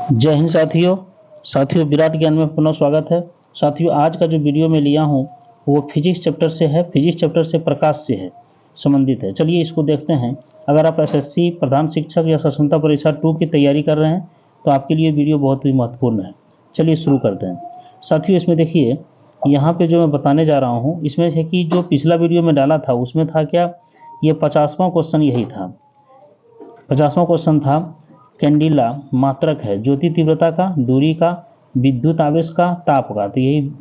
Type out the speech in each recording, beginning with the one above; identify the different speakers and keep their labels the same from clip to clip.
Speaker 1: जय हिंद साथियों विराट ज्ञान में पुनः स्वागत है। साथियों आज का जो वीडियो मैं लिया हूँ वो फिजिक्स चैप्टर से है, फिजिक्स चैप्टर से प्रकाश से है संबंधित है। चलिए इसको देखते हैं। अगर आप एसएससी प्रधान शिक्षक या सक्षमता परीक्षा 2 की तैयारी कर रहे हैं तो आपके लिए वीडियो बहुत ही महत्वपूर्ण है। चलिए शुरू करते हैं। साथियों इसमें देखिए, यहाँ पे जो मैं बताने जा रहा हूँ इसमें है कि जो पिछला वीडियो में डाला था उसमें था क्या, ये 50वां क्वेश्चन यही था। 50वां क्वेश्चन था कैंडिला मात्रक है ज्योति तीव्रता का, दूरी का, विद्युत आवेश का, ताप का। तो यही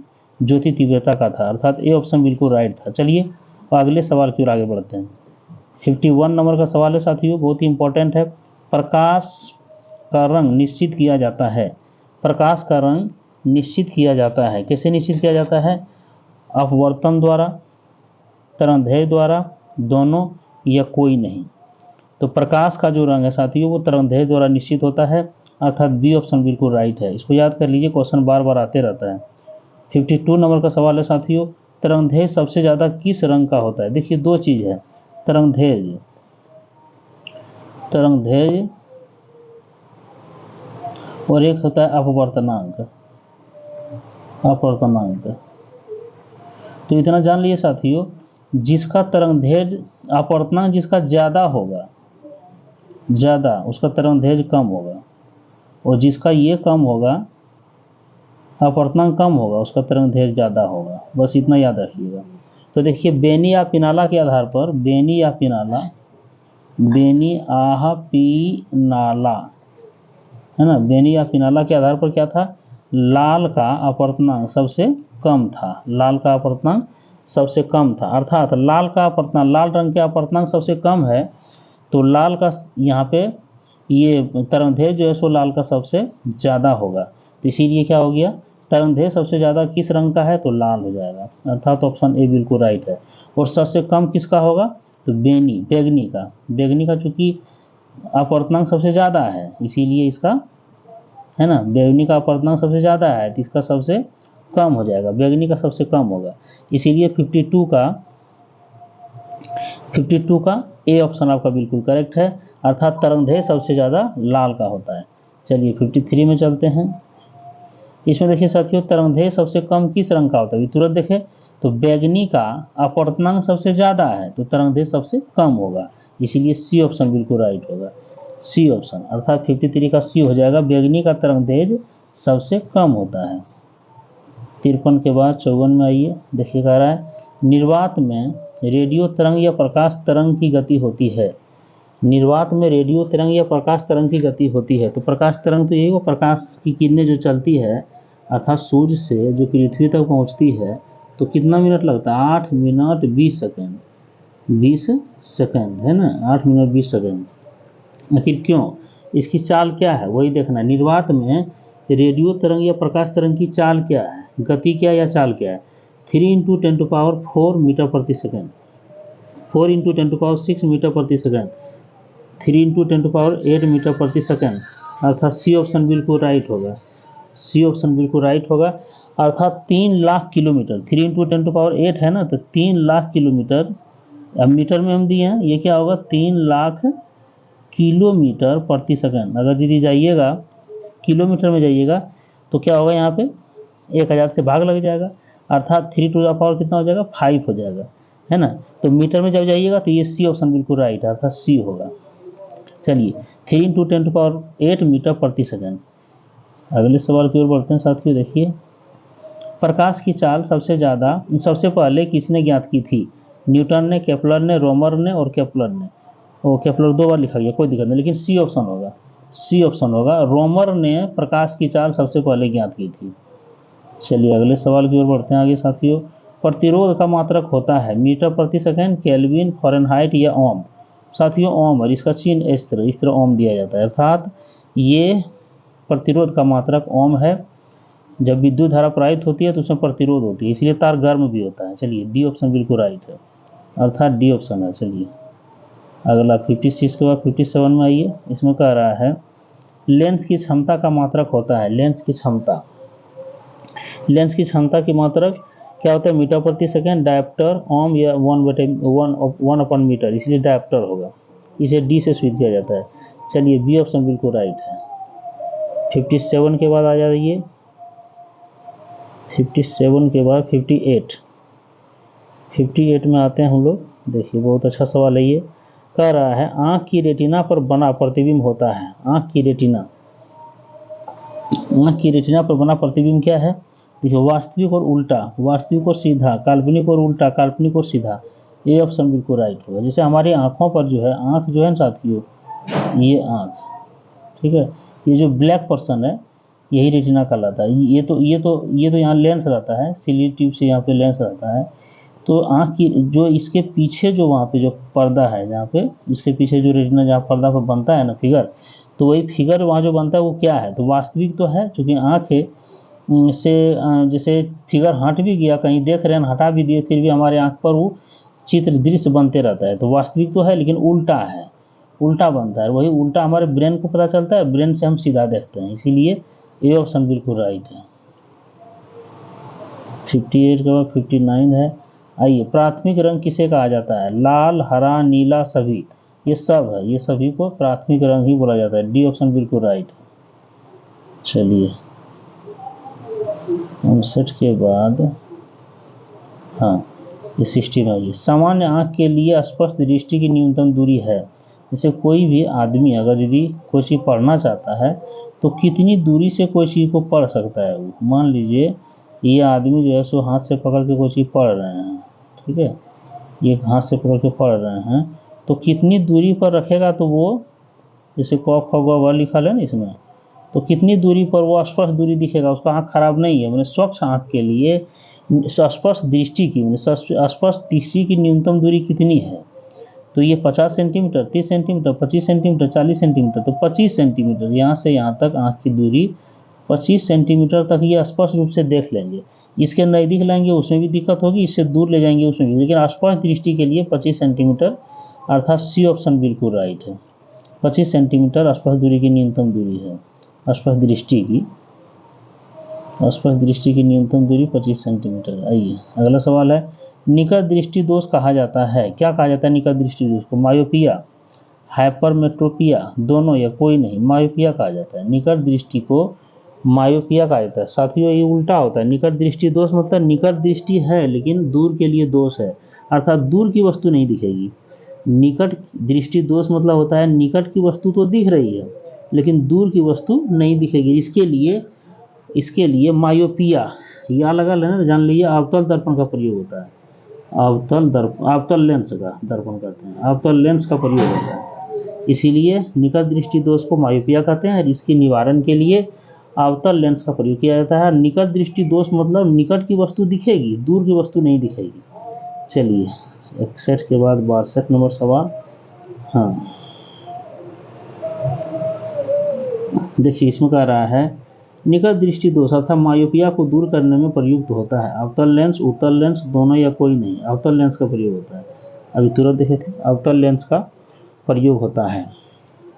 Speaker 1: ज्योति तीव्रता का था, अर्थात ए ऑप्शन बिल्कुल राइट था। चलिए और अगले सवाल की ओर आगे बढ़ते हैं। 51 नंबर का सवाल है साथियों, बहुत ही इंपॉर्टेंट है। प्रकाश का रंग निश्चित किया जाता है। प्रकाश का रंग निश्चित किया जाता है, कैसे निश्चित किया जाता है? अपवर्तन द्वारा, तरंगदैर्घ्य द्वारा, दोनों या कोई नहीं। तो प्रकाश का जो रंग है साथियों वो तरंगदैर्घ्य द्वारा निश्चित होता है, अर्थात बी ऑप्शन बिल्कुल राइट है। इसको याद कर लीजिए, क्वेश्चन बार बार आते रहता है। 52 नंबर का सवाल है साथियों, तरंगदैर्घ्य सबसे ज़्यादा किस रंग का होता है? देखिए दो चीज़ है, तरंगदैर्घ्य और एक होता है अपवर्तनांक। तो इतना जान लीजिए साथियों, जिसका तरंगदैर्घ्य अपवर्तनांक जिसका ज़्यादा होगा, ज़्यादा, उसका तरंगदैर्घ्य कम होगा, और जिसका ये कम होगा, अपवर्तनांक कम होगा, उसका तरंगदैर्घ्य ज़्यादा होगा। बस इतना याद रखिएगा। तो देखिए बेनी या पिनाला के आधार पर, बेनी या पिनाला है ना, बेनी या पिनाला के आधार पर क्या था? लाल का अपवर्तनांक सबसे कम था, लाल का अपवर्तनांक सबसे कम था, अर्थात लाल का अपवर्तनांक, लाल रंग के अपवर्तनांक सबसे कम है, तो लाल का यहाँ पे ये तरंगदैर्घ्य जो है सो लाल का सबसे ज़्यादा होगा। तो इसीलिए क्या हो गया, तरंगदैर्घ्य सबसे ज़्यादा किस रंग का है? तो लाल हो जाएगा, अर्थात ऑप्शन ए बिल्कुल राइट है। और सबसे कम किसका होगा? तो बैगनी का चूंकि अपवर्तनांक सबसे ज़्यादा है इसीलिए इसका, है ना, बैगनी का अपवर्तनांक सबसे ज़्यादा है तो इसका सबसे कम हो जाएगा, बैगनी का सबसे कम होगा। इसीलिए 52 का ए ऑप्शन आपका बिल्कुल करेक्ट है, अर्थात तरंगदैर्घ्य सबसे ज़्यादा लाल का होता है। चलिए 53 में चलते हैं। इसमें देखिए साथियों, तरंगदैर्घ्य सबसे कम किस रंग का होता है? तुरंत देखें तो बैगनी का अपवर्तनांक सबसे ज़्यादा है तो तरंगदैर्घ्य सबसे कम होगा, इसीलिए सी ऑप्शन बिल्कुल राइट होगा, सी ऑप्शन, अर्थात 53 का सी हो जाएगा। बैगनी का तरंगदैर्घ्य सबसे कम होता है। 53 के बाद 54 में आइए, देखिए कह रहा है निर्वात में रेडियो तरंग या प्रकाश तरंग की गति होती है। निर्वात में रेडियो तरंग या प्रकाश तरंग की गति होती है। तो प्रकाश तरंग तो यही, वो प्रकाश की किरणें जो चलती है अर्थात सूर्य से जो पृथ्वी तक पहुंचती है तो कितना मिनट लगता है? 8 मिनट 20 सेकेंड, 20 सेकेंड है ना, 8 मिनट 20 सेकेंड। आखिर क्यों? इसकी चाल क्या है वही देखना। निर्वात में रेडियो तरंग या प्रकाश तरंग की चाल क्या है, गति क्या या चाल क्या है? 3 × 10⁴ मीटर प्रति सेकेंड, 4 × 10⁶ मीटर प्रति सेकेंड, 3 × 10⁸ मीटर प्रति सेकेंड, अर्थात सी ऑप्शन बिल्कुल राइट होगा, सी ऑप्शन बिल्कुल राइट होगा, अर्थात 3 लाख किलोमीटर। 3 × 10⁸ है ना, तो 3 लाख किलोमीटर, अब मीटर में हम दिए हैं, ये क्या होगा? 3 लाख किलोमीटर प्रति सेकेंड। अगर यदि जाइएगा किलोमीटर में जाइएगा तो क्या होगा, यहाँ पे 1000 से भाग लग जाएगा, अर्थात 3 कितना हो जाएगा? 5 हो जाएगा, है ना। तो मीटर में जब जाइएगा तो ये सी ऑप्शन बिल्कुल राइट है, अर्थात सी होगा। चलिए 3 × 10⁸ मीटर प्रति सेकेंड। अगले सवाल की ओर बढ़ते हैं साथियों। देखिए प्रकाश की चाल सबसे पहले किसने ज्ञात की थी? न्यूटन ने, केपलर ने, रोमर ने और केपलर ने। वो केपलर 2 बार लिखा गया, कोई दिक्कत नहीं, लेकिन सी ऑप्शन होगा, सी ऑप्शन होगा, रोमर ने प्रकाश की चाल सबसे पहले ज्ञात की थी। चलिए अगले सवाल की ओर बढ़ते हैं आगे साथियों। प्रतिरोध का मात्रक होता है मीटर प्रति सेकेंड, केल्विन, फ़ारेनहाइट या ओम। साथियों ओम, और इसका चिन्ह इस तरह ओम दिया जाता है, अर्थात ये प्रतिरोध का मात्रक ओम है। जब विद्युत धारा प्रवाहित होती है तो उसमें प्रतिरोध होती है, इसलिए तार गर्म भी होता है। चलिए डी ऑप्शन बिल्कुल राइट है, अर्थात डी ऑप्शन है। चलिए अगला 56 के बाद 57 में आइए। इसमें कह रहा है लेंस की क्षमता का मात्रक होता है, लेंस की क्षमता की मात्रक क्या होता है? मीटर प्रति सेकेंड, डायप्टर, ओम या 1/मीटर, इसलिए डायप्टर होगा, इसे डी से स्वीट किया जाता है। चलिए बी ऑप्शन बिल्कुल राइट है। 57 के बाद आ जाइए, 57 के बाद 58 में आते हैं हम लोग। देखिए बहुत अच्छा सवाल है ये। कह रहा है आँख की रेटिना पर बना प्रतिबिंब होता है। आँख की रेटिना पर बना प्रतिबिंब क्या है? देखिए वास्तविक और उल्टा, वास्तविक और सीधा, काल्पनिक और उल्टा, काल्पनिक और सीधा। ये ऑप्शन बिल्कुल राइट होगा। जैसे हमारी आँखों पर जो है, आँख जो है ना साथियों, ये आँख, ठीक है, ये जो ब्लैक पर्सन है यही रेटिना कहलाता है। ये तो यहाँ लेंस रहता है, सिलियरी ट्यूब से यहाँ पे लेंस रहता है। तो आँख की जो इसके पीछे जो वहाँ पे जो पर्दा है, जहाँ पे इसके पीछे जो रेटिना जहाँ पर्दा पर बनता है ना फिगर, तो वही फिगर वहाँ जो बनता है वो क्या है? तो वास्तविक तो है, चूँकि आँख है से जैसे फिगर हट भी गया, कहीं देख रहे हैं हटा भी दिए, फिर भी हमारे आँख पर वो चित्र दृश्य बनते रहता है। तो वास्तविक तो है लेकिन उल्टा है, उल्टा बनता है। वही उल्टा हमारे ब्रेन को पता चलता है, ब्रेन से हम सीधा देखते हैं, इसीलिए ये ऑप्शन बिल्कुल राइट है। 58 के बाद 59 है। आइए, प्राथमिक रंग किसे कहा जाता है? लाल, हरा, नीला, सभी, ये सब है, ये सभी को प्राथमिक रंग ही बोला जाता है। डी ऑप्शन बिल्कुल राइट है। चलिए 59 के बाद हाँ ये 60 में आइए। सामान्य आँख के लिए स्पष्ट दृष्टि की न्यूनतम दूरी है। जैसे कोई भी आदमी अगर यदि कोई चीज़ पढ़ना चाहता है तो कितनी दूरी से कोई चीज़ को पढ़ सकता है वो? मान लीजिए ये आदमी जो है सो हाथ से पकड़ के कोई चीज़ पढ़ रहे हैं, ठीक है, ये हाथ से पकड़ के पढ़ रहे हैं, तो कितनी दूरी पर रखेगा तो वो, जैसे क ख ग घ लिखा है ना इसमें, तो कितनी दूरी पर वो स्पष्ट दूरी दिखेगा, उसका आँख खराब नहीं है। मैंने स्वच्छ आँख के लिए स्पष्ट दृष्टि की, स्पष्ट दृष्टि की न्यूनतम दूरी कितनी है? तो ये 50 सेंटीमीटर, 30 सेंटीमीटर, 25 सेंटीमीटर, 40 सेंटीमीटर। तो 25 सेंटीमीटर, यहाँ से यहाँ तक आँख की दूरी 25 सेंटीमीटर तक ये स्पष्ट रूप से देख लेंगे। इसके नज़दीक लाएंगे उसमें भी दिक्कत होगी, इससे दूर ले जाएंगे उसमें भी, लेकिन स्पष्ट दृष्टि के लिए 25 सेंटीमीटर, अर्थात सी ऑप्शन बिल्कुल राइट है। 25 सेंटीमीटर स्पष्ट दूरी की न्यूनतम दूरी है। स्पष्ट दृष्टि की न्यूनतम दूरी 25 सेंटीमीटर। आइए अगला सवाल है, निकट दृष्टि दोष कहा जाता है। क्या कहा जाता है निकट दृष्टि दोष को? मायोपिया, हाइपरमेट्रोपिया, दोनों या कोई नहीं? मायोपिया कहा जाता है। निकट दृष्टि को मायोपिया कहा जाता है। साथियों ये उल्टा होता है। निकट दृष्टि दोष मतलब निकट दृष्टि है लेकिन दूर के लिए दोष है, अर्थात दूर की वस्तु नहीं दिखेगी। निकट दृष्टि दोष मतलब होता है निकट की वस्तु तो दिख रही है लेकिन दूर की वस्तु नहीं दिखेगी। इसके लिए मायोपिया या लगा लेना, जान लीजिए अवतल दर्पण का प्रयोग होता है। अवतल लेंस का दर्पण कहते हैं, अवतल लेंस का प्रयोग होता है। इसीलिए निकट दृष्टि दोष को मायोपिया कहते हैं और इसके निवारण के लिए अवतल लेंस का प्रयोग किया जाता है। निकट दृष्टि दोष मतलब निकट की वस्तु दिखेगी, दूर की वस्तु नहीं दिखेगी। चलिए 61 के बाद 62 नंबर सवाल। हाँ देखिए इसमें कह रहा है निकट दृष्टि दोष अर्थात मायोपिया को दूर करने में प्रयुक्त होता है अवतल लेंस, उत्तल लेंस, दोनों या कोई नहीं? अवतल लेंस का प्रयोग होता है। अभी तुरंत देखे थे, अवतल लेंस का प्रयोग होता है।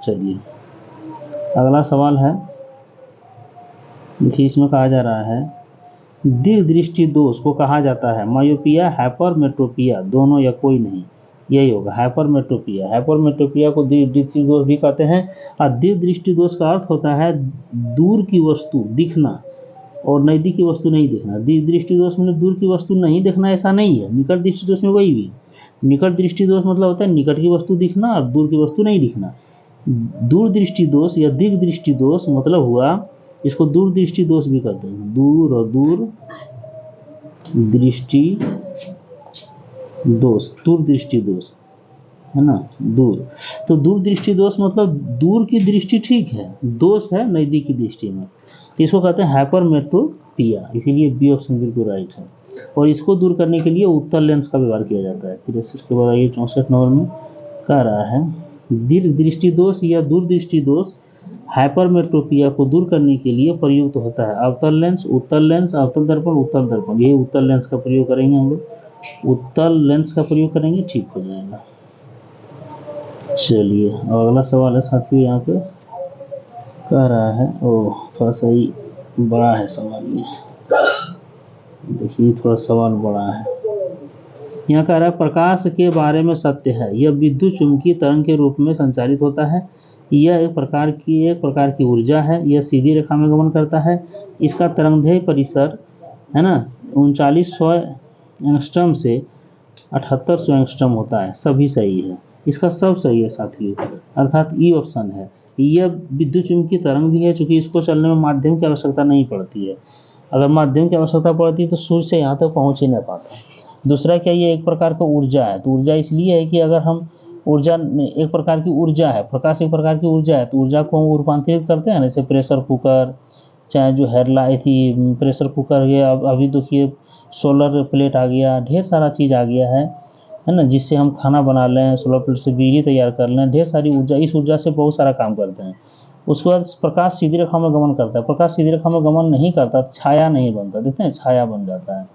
Speaker 1: चलिए अगला सवाल है, देखिए इसमें कहा जा रहा है दीर्घ दृष्टि दोष को कहा जाता है मायोपिया, हाइपरमेट्रोपिया, दोनों या कोई नहीं? यही होगा हाइपरमेट्रोपिया। हाइपरमेट्रोपिया को दीर्घ दृष्टि दोष भी कहते हैं। और दीर्घ दृष्टि दोष का अर्थ होता है दूर की वस्तु दिखना और नज़दीक की वस्तु नहीं दिखना। दीर्घ दृष्टि दोष में दूर की वस्तु नहीं दिखना ऐसा नहीं है। निकट दृष्टि दोष में वही भी, निकट दृष्टि दोष मतलब होता है निकट की वस्तु दिखना और दूर की वस्तु नहीं दिखना। दूर दृष्टि दोष या दीर्घ दृष्टि दोष मतलब हुआ, इसको दूर दृष्टि दोष भी कहते हैं। दूर दृष्टि दोष, दूर दृष्टि दोष है ना, दूर। तो दूर दृष्टि दोष मतलब दूर की दृष्टि ठीक है, दोष है नज़दीक की दृष्टि में, तो इसको कहते हैं हाइपरमेट्रोपिया। इसीलिए बी ऑप्शन बिल्कुल राइट है। और इसको दूर करने के लिए उत्तल लेंस का व्यवहार किया जाता है। 63 के बाद आइए 64 नंबर में कह रहा है दीर्घ दृष्टि दोष या दूर दृष्टि दोष हाइपरमेट्रोपिया को दूर करने के लिए प्रयुक्त होता है अवतल लेंस, उत्तल लेंस, अवतल दर्पण, उत्तल दर्पण। यही उत्तल लेंस का प्रयोग करेंगे हम लोग, उत्तल लेंस का प्रयोग करेंगे, ठीक हो जाएगा। चलिए और अगला सवाल है साथियों, यहाँ पे कह रहा है थोड़ा सा ही बड़ा है सवाल ये, देखिए थोड़ा सवाल बड़ा है। यहाँ कह रहा है प्रकाश के बारे में सत्य है, यह विद्युत चुंबकीय तरंग के रूप में संचालित होता है। यह एक प्रकार की ऊर्जा है। यह सीधी रेखा में गमन करता है। इसका तरंगदैर्घ्य परिसर है ना 3900 एंगस्ट्रम से 7800 एंगस्ट्रम होता है। सभी सही है, इसका सब सही है साथियों, अर्थात ई ऑप्शन है। यह विद्युत चुंबकीय तरंग भी है, चूंकि इसको चलने में माध्यम की आवश्यकता नहीं पड़ती है। अगर माध्यम की आवश्यकता पड़ती तो सूर्य से यहाँ तक पहुँच ही नहीं पाता। दूसरा क्या, ये एक प्रकार का ऊर्जा है। तो ऊर्जा इसलिए है कि अगर हम ऊर्जा एक प्रकार की ऊर्जा है, प्रकाश एक प्रकार की ऊर्जा है, तो ऊर्जा को हम रूपांतरित करते हैं ना, जैसे प्रेशर कुकर, चाहे जो हेडलाइट थी प्रेशर कुकर गया, अभी देखिए सोलर प्लेट आ गया, ढेर सारा चीज़ आ गया है ना, जिससे हम खाना बना लें, सोलर प्लेट से बिजली तैयार कर लें, ढेर सारी ऊर्जा, इस ऊर्जा से बहुत सारा काम करते हैं। उसके बाद प्रकाश सीधी रेखा में गमन करता है। प्रकाश सीधी रेखा में गमन नहीं करता, छाया नहीं बनता, देखते हैं छाया बन जाता है।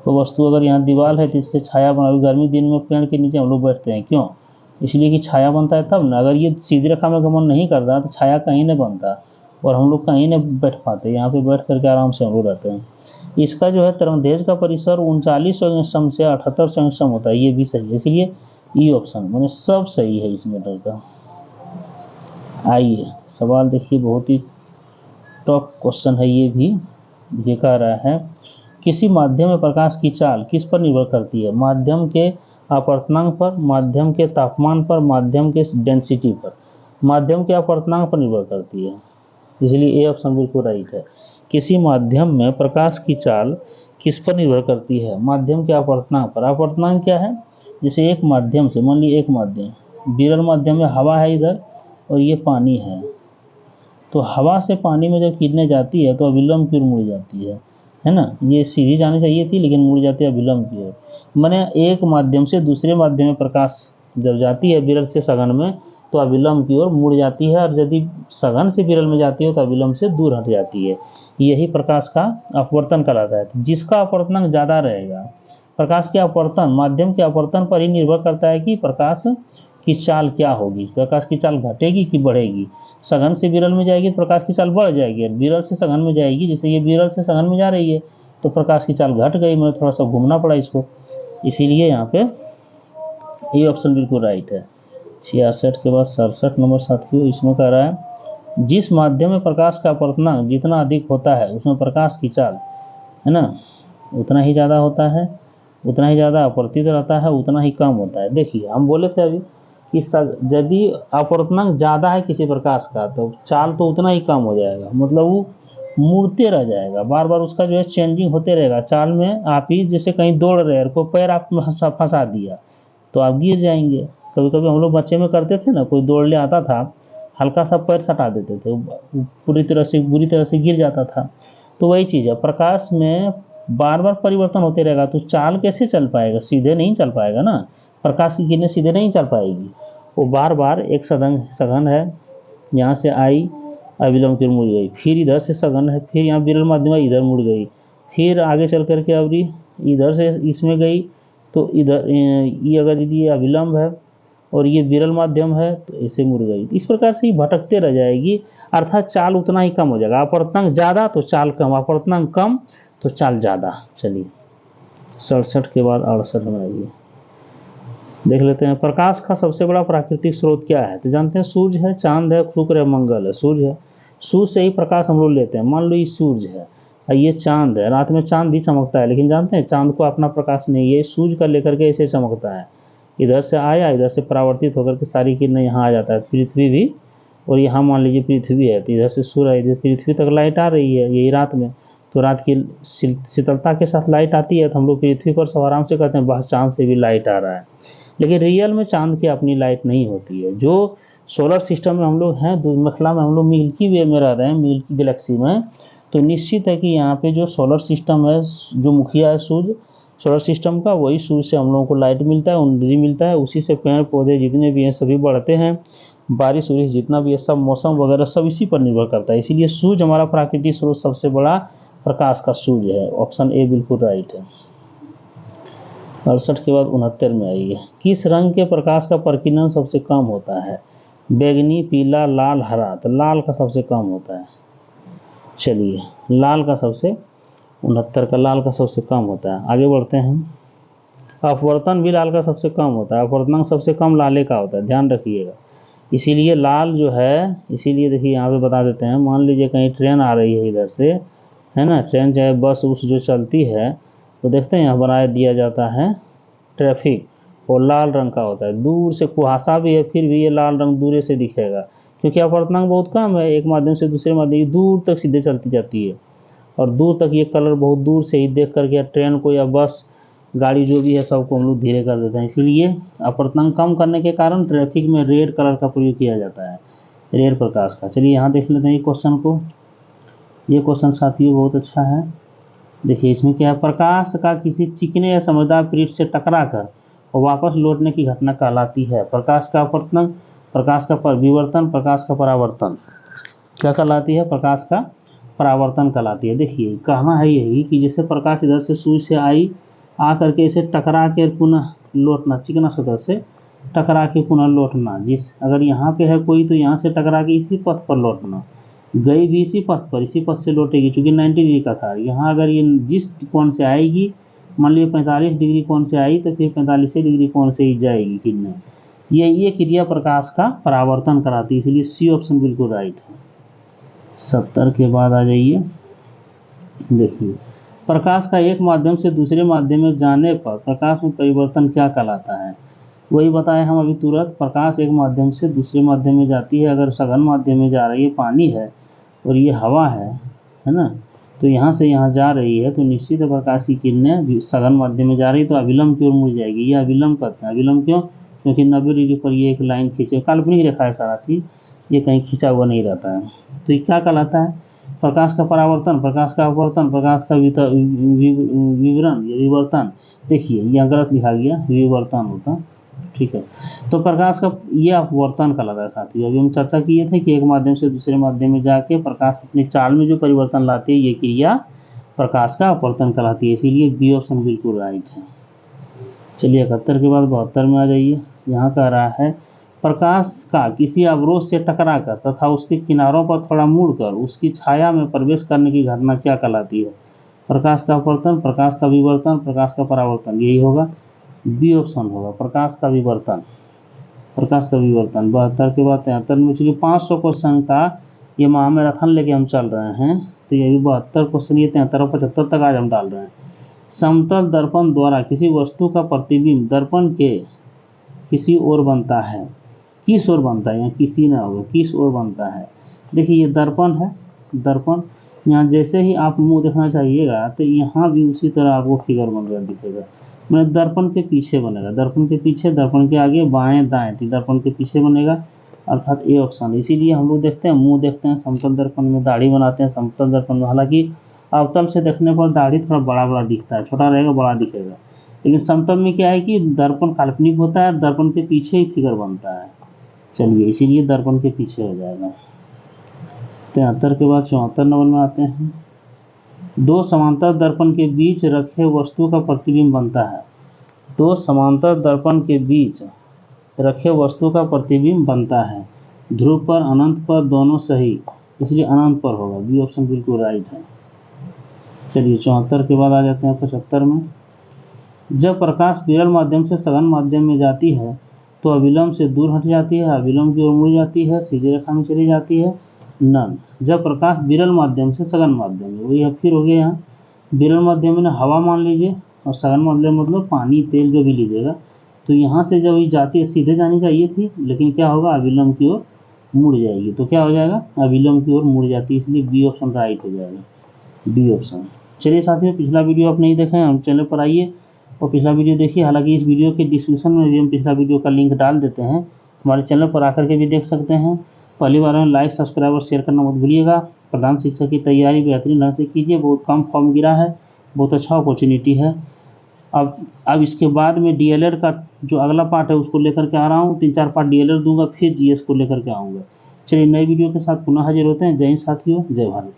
Speaker 1: तो वस्तु अगर यहाँ दीवार है तो इसके छाया बना, गर्मी दिन में पेड़ के नीचे हम लोग बैठते हैं, क्यों? इसलिए कि छाया बनता है तब ना। अगर ये सीधी रेखा में गमन नहीं करता तो छाया कहीं नहीं बनता और हम लोग कहीं नहीं बैठ पाते, यहाँ पे बैठ करके आराम से हम लोग रहते हैं। इसका जो है तरंगदैर्घ्य का परिसर 3900 एंगस्ट्रम से 7800 एंगस्ट्रम होता है, ये भी सही है, इसलिए ई ऑप्शन मैंने सब सही है इस मैटर का। आइए सवाल देखिए, बहुत ही टॉप क्वेश्चन है ये भी। ये कह रहा है किसी माध्यम में प्रकाश की चाल किस पर निर्भर करती है? माध्यम के अपवर्तनांक पर, माध्यम के तापमान पर, माध्यम के डेंसिटी पर। माध्यम के अपवर्तनांक पर निर्भर करती है, इसलिए ए ऑप्शन बिल्कुल राइट है। किसी माध्यम में प्रकाश की चाल किस पर निर्भर करती है? माध्यम के अपवर्तनांक पर। अपवर्तनांक क्या है? जैसे एक माध्यम से, मान लीजिए एक माध्यम, विरल माध्यम में हवा है इधर और ये पानी है, तो हवा से पानी में जब किरणें जाती है तो अविलंब की ओर मुड़ जाती है ना। ये सीधी जानी चाहिए थी लेकिन मुड़ जाती है अविलंब की ओर। माने एक माध्यम से दूसरे माध्यम में प्रकाश जब जाती है विरल से सघन में तो अविलंब की ओर मुड़ जाती है, और यदि सघन से विरल में जाती है तो अविलंब से दूर हट जाती है। यही प्रकाश का अपवर्तन कहलाता है। जिसका अपवर्तनांक ज़्यादा रहेगा, प्रकाश के अपवर्तन, माध्यम के अपवर्तन पर ही निर्भर करता है कि प्रकाश की चाल क्या होगी, प्रकाश की चाल घटेगी कि बढ़ेगी। सघन से विरल में जाएगी तो प्रकाश की चाल बढ़ जाएगी, और विरल से सघन में जाएगी, जैसे ये विरल से सघन में जा रही है तो प्रकाश की चाल घट गई, मुझे थोड़ा सा घूमना पड़ा इसको, इसीलिए यहाँ पे ये ऑप्शन बिल्कुल राइट है। 66 के बाद 67 नंबर साथियों, इसमें कह रहा है जिस माध्यम में प्रकाश का अपवर्तनांक जितना अधिक होता है उसमें प्रकाश की चाल है ना उतना ही ज़्यादा होता है, उतना ही ज़्यादा अपवर्तित रहता है, उतना ही कम होता है। देखिए हम बोले थे अभी कि यदि अपवर्तनांक ज़्यादा है किसी प्रकाश का तो चाल तो उतना ही कम हो जाएगा, मतलब वो मुड़ते रह जाएगा, बार बार उसका जो है चेंजिंग होते रहेगा चाल में। आप ही जैसे कहीं दौड़ रहे हैं, कोई पैर आप फंसा दिया तो आप गिर जाएंगे। कभी कभी हम लोग बच्चे में करते थे ना, कोई दौड़ ले आता था, हल्का सा पैर सटा देते थे, बुरी तरह से गिर जाता था। तो वही चीज़ है, प्रकाश में बार बार परिवर्तन होते रहेगा तो चाल कैसे चल पाएगा? सीधे नहीं चल पाएगा ना, प्रकाश की किरणें सीधे नहीं चल पाएगी, वो बार बार एक सघन है, यहाँ से आई अविलंब की ओर मुड़ गई, फिर इधर से सघन है, फिर यहाँ विरल माध्यम इधर मुड़ गई, फिर आगे चल करके अवरी इधर से इसमें गई, तो इधर ये अगर यदि ये अविलंब है और ये विरल माध्यम है तो ऐसे मुड़ गई। इस प्रकार से ही भटकते रह जाएगी, अर्थात चाल उतना ही कम हो जाएगा। अपवर्तनांक ज़्यादा तो चाल कम, अपवर्तनांक कम तो चाल ज़्यादा। चलिए 67 के बाद 68 में आइए, देख लेते हैं प्रकाश का सबसे बड़ा प्राकृतिक स्रोत क्या है? तो जानते हैं सूर्य है, चांद है, शुक्र है, मंगल है। सूर्य है, सूर्य से ही प्रकाश हम लोग लेते हैं। मान लो ये सूर्य है और ये चांद है, रात में चांद ही चमकता है, लेकिन जानते हैं चांद को अपना प्रकाश नहीं, ये सूर्य का लेकर के ऐसे चमकता है, इधर से आया, इधर से परावर्तित होकर के सारी किरणें यहाँ आ जाता है, पृथ्वी भी, और यहाँ मान लीजिए पृथ्वी है तो इधर से सूर्य, इधर पृथ्वी तक लाइट आ रही है, यही रात में, तो रात की शीतलता के साथ लाइट आती है तो हम लोग पृथ्वी पर सब आराम से कहते हैं बस चांद से भी लाइट आ रहा है। लेकिन रियल में चांद की अपनी लाइट नहीं होती है। जो सोलर सिस्टम में हम लोग हैं, दूरमखला में हम लोग मिल्की वे में रह रहे हैं, मिल्की गैलेक्सी में, तो निश्चित है कि यहाँ पे जो सोलर सिस्टम है, जो मुखिया है सूर्य सोलर सिस्टम का, वही सूर्य से हम लोगों को लाइट मिलता है, एनर्जी मिलता है, उसी से पेड़ पौधे जितने भी हैं सभी बढ़ते हैं, बारिश उरिश जितना भी है सब, मौसम वगैरह सब इसी पर निर्भर करता है। इसीलिए सूर्य हमारा प्राकृतिक स्रोत सबसे बड़ा प्रकाश का सूर्य है। ऑप्शन ए बिल्कुल राइट है। 68 के बाद 69 में आइए, किस रंग के प्रकाश का प्रकीर्णन सबसे कम होता है? बैगनी, पीला, लाल, हरा। तो लाल का सबसे कम होता है। चलिए लाल का सबसे 69 का लाल का सबसे कम होता है। आगे बढ़ते हैं, अपवर्तन भी लाल का सबसे कम होता है, अपवर्तनांक सबसे कम लाले का होता है, ध्यान रखिएगा। इसीलिए लाल जो है, इसीलिए देखिए यहाँ पे बता देते हैं, मान लीजिए कहीं ट्रेन आ रही है इधर से, है ना, ट्रेन चाहे बस उस जो चलती है, तो देखते हैं यहाँ बना दिया जाता है ट्रैफिक, और लाल रंग का होता है। दूर से कुहासा भी है फिर भी ये लाल रंग दूर से दिखेगा, क्योंकि अपवर्तनांक बहुत कम है, एक माध्यम से दूसरे माध्यम दूर तक सीधे चलती जाती है, और दूर तक ये कलर बहुत दूर से ही देख करके ट्रेन को या बस गाड़ी जो भी है सबको हम लोग धीरे कर देते हैं। इसीलिए अपवर्तनांक कम करने के कारण ट्रैफिक में रेड कलर का प्रयोग किया जाता है, रेड प्रकाश का। चलिए यहाँ देख लेते हैं ये क्वेश्चन को। ये क्वेश्चन साथियों बहुत अच्छा है। देखिए इसमें क्या है, प्रकाश का किसी चिकने या समझदार पीठ से टकराकर और वापस लौटने की घटना कहलाती है प्रकाश का अपवर्तन, प्रकाश का विवर्तन, प्रकाश का परावर्तन। क्या कहलाती है? प्रकाश का परावर्तन कहलाती है। देखिए कहना है यही कि जैसे प्रकाश इधर से सूर्य से आई, आ करके इसे टकरा के पुनः लौटना, चिकना सतह से टकरा के पुनः लौटना। जिस अगर यहाँ पे है कोई तो यहाँ से टकरा के इसी पथ पर लौटना, गई भी इसी पथ पर, इसी पथ से लौटेगी, चूंकि 90 डिग्री का था। यहाँ अगर ये जिस कोण से आएगी, मान लीजिए 45 डिग्री कोण से आई, तो फिर 45 डिग्री कोण से ही जाएगी किरणें। ये क्रिया प्रकाश का परावर्तन कराती है, इसलिए सी ऑप्शन बिल्कुल राइट है। 70 के बाद आ जाइए। देखिए प्रकाश का एक माध्यम से दूसरे माध्यम में जाने पर प्रकाश में परिवर्तन क्या कहलाता है? वही बताए हम अभी तुरंत। प्रकाश एक माध्यम से दूसरे माध्यम में जाती है, अगर सघन माध्यम में जा रही है, पानी है और ये हवा है ना, तो यहाँ से यहाँ जा रही है, तो निश्चित है प्रकाश की किरणें सघन माध्यम में जा रही तो अविलंब की ओर मुड़ जाएगी। ये अविलंब कहते हैं। अविलंब क्यों? क्योंकि 90 डिग्री पर ये एक लाइन खींचे, काल्पनिक रेखा है सारा चीज, ये कहीं खींचा हुआ नहीं रहता है। तो ये क्या कहलाता है? प्रकाश का परावर्तन, प्रकाश का अपवर्तन, प्रकाश का विवरण या विवर्तन। देखिए यहाँ गलत लिखा गया, विवर्तन होता, ठीक है। तो प्रकाश का ये अपवर्तन कहलाता है साथियों। अभी हम चर्चा किए थे कि एक माध्यम से दूसरे माध्यम में जाके प्रकाश अपनी चाल में जो परिवर्तन लाती है, ये क्रिया प्रकाश का अपवर्तन कहलाती है। इसीलिए बी ऑप्शन बिल्कुल राइट है। चलिए 71 के बाद 72 में आ जाइए। यहाँ कह रहा है प्रकाश का किसी अवरोध से टकराकर तथा उसके किनारों पर थोड़ा मुड़कर उसकी छाया में प्रवेश करने की घटना क्या कहलाती है? प्रकाश का अपवर्तन, प्रकाश का विवर्तन, प्रकाश का परावर्तन। यही होगा, बी ऑप्शन होगा, प्रकाश का विवर्तन, प्रकाश का विवर्तन। 72 के बाद 73 में, चूंकि 500 क्वेश्चन का ये महामैराथन लेके हम चल रहे हैं, तो ये भी 72 क्वेश्चन, ये 73 और 75 तक आज हम डाल रहे हैं। समतल दर्पण द्वारा किसी वस्तु का प्रतिबिंब दर्पण के किसी ओर बनता है। किस ओर बनता है? यहाँ किसी ना होगा, किस ओर बनता है। देखिए ये दर्पण है, दर्पण, यहाँ जैसे ही आप मुंह देखना चाहिएगा तो यहाँ भी उसी तरह आपको फिगर बनकर दिखेगा। मतलब दर्पण के पीछे बनेगा, दर्पण के पीछे, दर्पण के आगे, बाएं दाएं, तो दर्पण के पीछे बनेगा, अर्थात ए ऑप्शन। इसीलिए हम लोग देखते हैं, मुंह देखते हैं समतल दर्पण में, दाढ़ी बनाते हैं समतल दर्पण में। हालांकि अवतल से देखने पर दाढ़ी थोड़ा बड़ा बड़ा दिखता है, छोटा रहेगा बड़ा दिखेगा, लेकिन समतल में क्या है कि दर्पण काल्पनिक होता है, दर्पण के पीछे ही फिगर बनता है। चलिए इसीलिए दर्पण के पीछे हो जाएगा। 73 के बाद 74 नंबर में आते हैं। दो समांतर दर्पण के बीच रखे वस्तु का प्रतिबिंब बनता है। दो समांतर दर्पण के बीच रखे वस्तु का प्रतिबिंब बनता है। ध्रुव पर, अनंत पर, दोनों सही, इसलिए अनंत पर होगा, बी ऑप्शन बिल्कुल राइट है। चलिए 74 के बाद आ जाते हैं 75 में। जब प्रकाश विरल माध्यम से सघन माध्यम में जाती है तो अविलंब से दूर हट जाती है, अविलंब की ओर मुड़ जाती है, सीधी रेखा में चली जाती है, नन। जब प्रकाश विरल माध्यम से सघन माध्यम में, वही अब फिर हो गया यहाँ, विरल माध्यम में हवा मान लीजिए, और सघन माध्यम मतलब पानी तेल जो भी लीजिएगा, तो यहाँ से जब ये जाती है सीधे जानी चाहिए थी, लेकिन क्या होगा, अविलंब की ओर मुड़ जाएगी। तो क्या हो जाएगा, अविलंब की ओर मुड़ जाती है, इसलिए बी ऑप्शन राइट हो जाएगा, बी ऑप्शन। चलिए साथियों, पिछला वीडियो आप नहीं देखे हैं, हम चैनल पर आइए और पिछला वीडियो देखिए। हालांकि इस वीडियो के डिस्क्रिप्शन में भी हम पिछला वीडियो का लिंक डाल देते हैं, हमारे चैनल पर आकर के भी देख सकते हैं। पहली बार में लाइक, सब्सक्राइब और शेयर करना मत भूलिएगा। प्रधान शिक्षक की तैयारी बेहतरीन ढंग से कीजिए, बहुत कम फॉर्म गिरा है, बहुत अच्छा अपॉर्चुनिटी है। अब इसके बाद में डीएलएड का जो अगला पार्ट है उसको लेकर के आ रहा हूँ, 3-4 पार्ट डीएलएड दूंगा, फिर जीएस को लेकर के आऊँगा। चलिए नए वीडियो के साथ पुनः हाजिर होते हैं। जय हिंद साथियों, जय भारत।